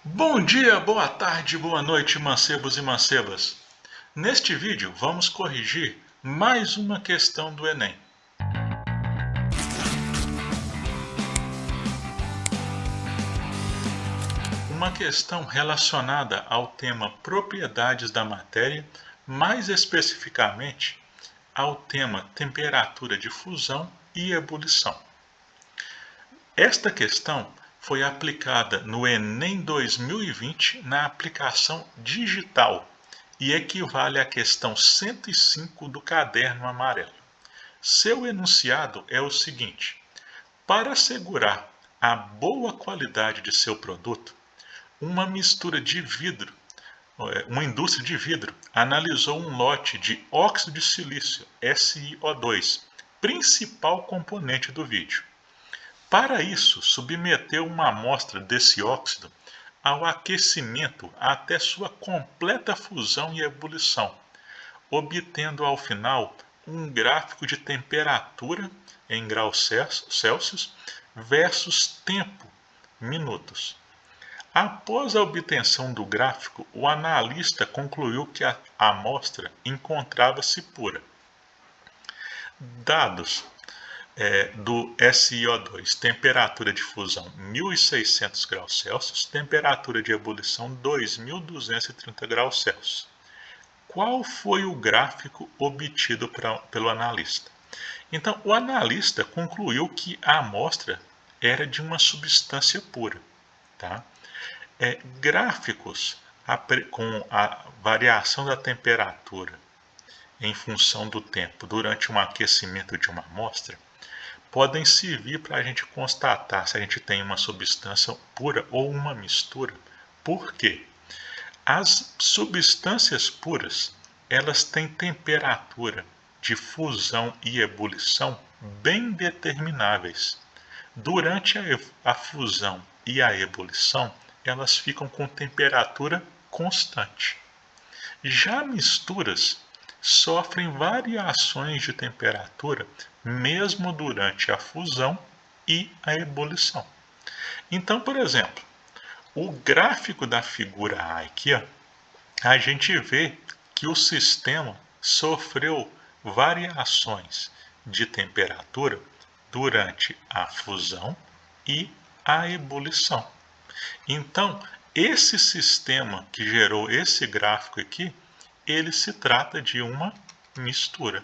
Bom dia, boa tarde, boa noite, mancebos e mancebas. Neste vídeo vamos corrigir mais uma questão do Enem. Uma questão relacionada ao tema propriedades da matéria, mais especificamente ao tema temperatura de fusão e ebulição. Esta questão foi aplicada no Enem 2020 na aplicação digital e equivale à questão 105 do caderno amarelo. Seu enunciado é o seguinte: para assegurar a boa qualidade de seu produto, uma mistura de vidro, uma indústria de vidro analisou um lote de óxido de silício, SiO2, principal componente do vídeo. Para isso, submeteu uma amostra desse óxido ao aquecimento até sua completa fusão e ebulição, obtendo ao final um gráfico de temperatura em graus Celsius versus tempo, minutos. Após a obtenção do gráfico, o analista concluiu que a amostra encontrava-se pura. Dados do SiO2, temperatura de fusão 1.600 graus Celsius, temperatura de ebulição 2.230 graus Celsius. Qual foi o gráfico obtido pelo analista? Então, o analista concluiu que a amostra era de uma substância pura. Tá? Gráficos com a variação da temperatura em função do tempo durante um aquecimento de uma amostra podem servir para a gente constatar se a gente tem uma substância pura ou uma mistura. Por quê? As substâncias puras, elas têm temperatura de fusão e ebulição bem determináveis. Durante a fusão e a ebulição, elas ficam com temperatura constante. Já misturas sofrem variações de temperatura mesmo durante a fusão e a ebulição. Então, por exemplo, o gráfico da figura A aqui, a gente vê que o sistema sofreu variações de temperatura durante a fusão e a ebulição. Então, esse sistema que gerou esse gráfico aqui, ele se trata de uma mistura.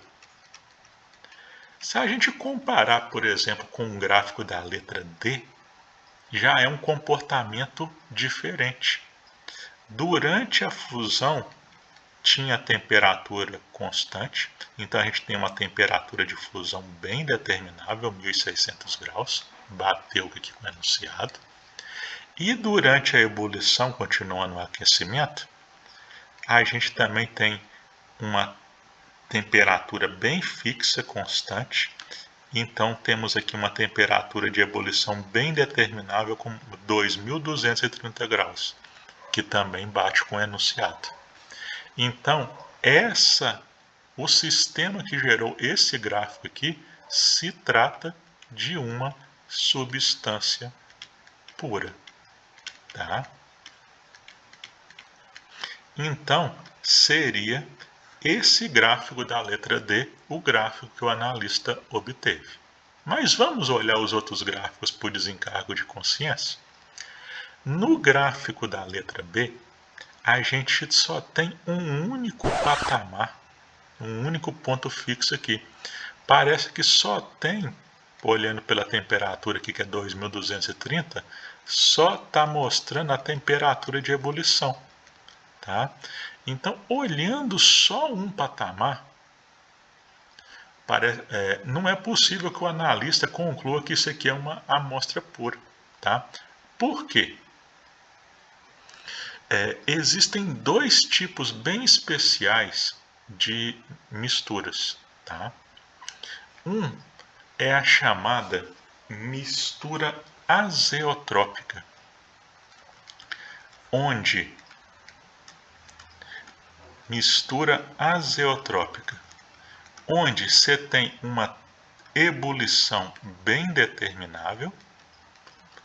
Se a gente comparar, por exemplo, com o gráfico da letra D, já é um comportamento diferente. Durante a fusão, tinha temperatura constante, então a gente tem uma temperatura de fusão bem determinável, 1.600 graus, bateu aqui com o enunciado. E durante a ebulição, continuando o aquecimento, a gente também tem uma temperatura bem fixa, constante. Então temos aqui uma temperatura de ebulição bem determinável com 2.230 graus, que também bate com o enunciado. Então, o sistema que gerou esse gráfico aqui se trata de uma substância pura. Tá? Então, seria esse gráfico da letra D, o gráfico que o analista obteve. Mas vamos olhar os outros gráficos por desencargo de consciência? No gráfico da letra B, a gente só tem um único patamar, um único ponto fixo aqui. Parece que só tem, olhando pela temperatura aqui que é 2.230, só está mostrando a temperatura de ebulição. Tá? Então, olhando só um patamar, não é possível que o analista conclua que isso aqui é uma amostra pura. Tá? Por quê? Existem dois tipos bem especiais de misturas. Tá? Um é a chamada mistura azeotrópica, onde você tem uma ebulição bem determinável,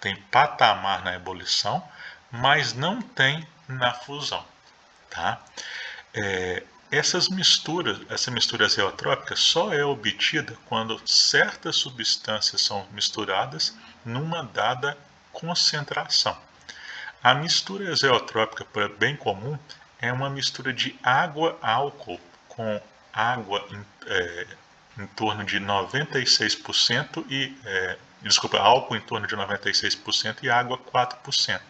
tem patamar na ebulição, mas não tem na fusão, tá? Essa mistura azeotrópica só é obtida quando certas substâncias são misturadas numa dada concentração. A mistura azeotrópica bem comum é uma mistura de água-álcool com água em torno de 96% álcool em torno de 96% e água 4%.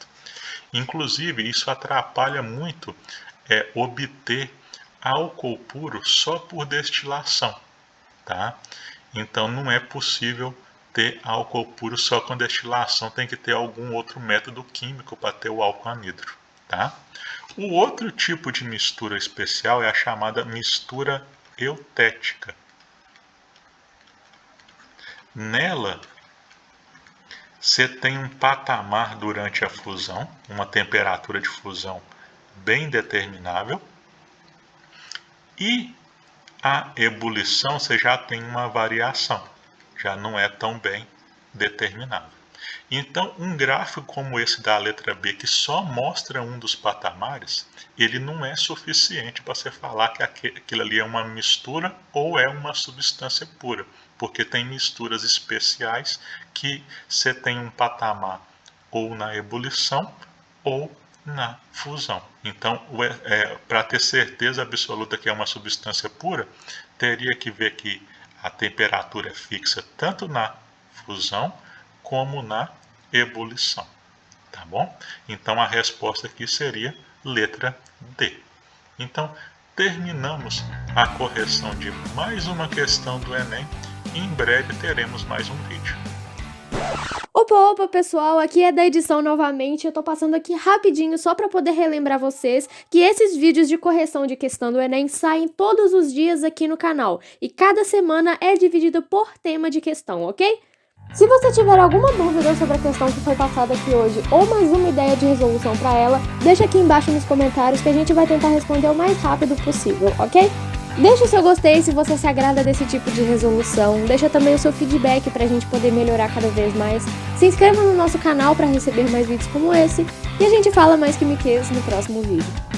Inclusive, isso atrapalha muito obter álcool puro só por destilação, tá? Então não é possível ter álcool puro só com destilação, tem que ter algum outro método químico para ter o álcool anidro, tá? O outro tipo de mistura especial é a chamada mistura eutética. Nela, você tem um patamar durante a fusão, uma temperatura de fusão bem determinável, e a ebulição você já tem uma variação, já não é tão bem determinado. Então, um gráfico como esse da letra B, que só mostra um dos patamares, ele não é suficiente para você falar que aquilo ali é uma mistura ou é uma substância pura, porque tem misturas especiais que você tem um patamar ou na ebulição ou na fusão. Então, para ter certeza absoluta que é uma substância pura, teria que ver que a temperatura é fixa tanto na fusão como na ebulição, tá bom? Então, a resposta aqui seria letra D. Então, terminamos a correção de mais uma questão do Enem. Em breve teremos mais um vídeo. Opa, pessoal, aqui é da edição novamente. Eu tô passando aqui rapidinho só para poder relembrar vocês que esses vídeos de correção de questão do Enem saem todos os dias aqui no canal. E cada semana é dividido por tema de questão, ok? Se você tiver alguma dúvida sobre a questão que foi passada aqui hoje ou mais uma ideia de resolução para ela, deixa aqui embaixo nos comentários que a gente vai tentar responder o mais rápido possível, ok? Deixa o seu gostei se você se agrada desse tipo de resolução, deixa também o seu feedback pra gente poder melhorar cada vez mais, se inscreva no nosso canal para receber mais vídeos como esse e a gente fala mais quimiquês no próximo vídeo.